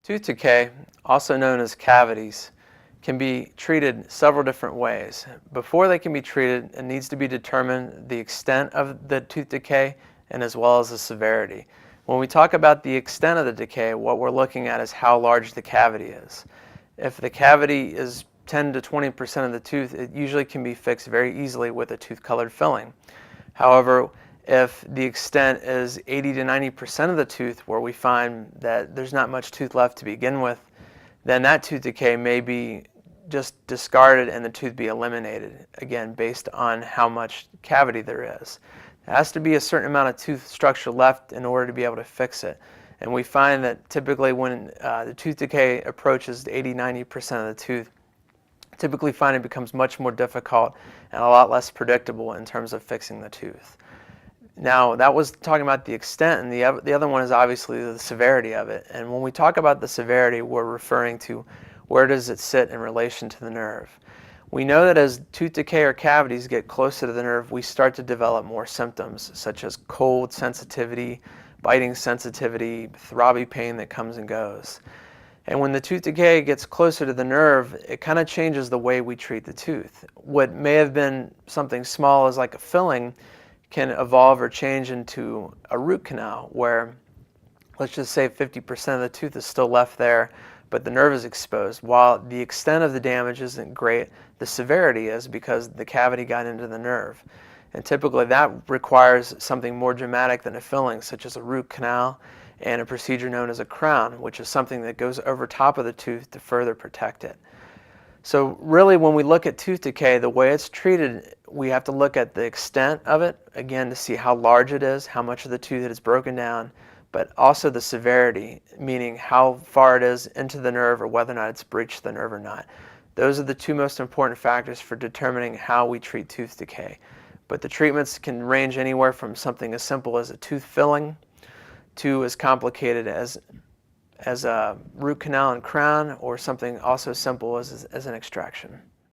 Tooth decay, also known as cavities, can be treated several different ways. Before they can be treated, it needs to be determined the extent of the tooth decay and as well as the severity. When we talk about the extent of the decay, what we're looking at is how large the cavity is. If the cavity is 10 to 20% of the tooth, it usually can be fixed very easily with a tooth-colored filling. However, if the extent is 80 to 90% of the tooth, where we find that there's not much tooth left to begin with, then that tooth decay may be just discarded and the tooth be eliminated, again, based on how much cavity there is. There has to be a certain amount of tooth structure left in order to be able to fix it. And we find that typically when the tooth decay approaches 80-90% of the tooth, typically find it becomes much more difficult and a lot less predictable in terms of fixing the tooth. Now, that was talking about the extent, and the other one is obviously the severity of it. And when we talk about the severity, we're referring to where does it sit in relation to the nerve. We know that as tooth decay or cavities get closer to the nerve, we start to develop more symptoms, such as cold sensitivity, biting sensitivity, throbby pain that comes and goes. And when the tooth decay gets closer to the nerve, it kind of changes the way we treat the tooth. What may have been something small as like a filling can evolve or change into a root canal where, let's just say 50% of the tooth is still left there, but the nerve is exposed. While the extent of the damage isn't great, the severity is because the cavity got into the nerve. And typically that requires something more dramatic than a filling, such as a root canal and a procedure known as a crown, which is something that goes over top of the tooth to further protect it. So really, when we look at tooth decay, the way it's treated, we have to look at the extent of it, again, to see how large it is, how much of the tooth it is broken down, but also the severity, meaning how far it is into the nerve or whether or not it's breached the nerve or not. Those are the two most important factors for determining how we treat tooth decay. But the treatments can range anywhere from something as simple as a tooth filling to as complicated as a root canal and crown, or something also simple as an extraction.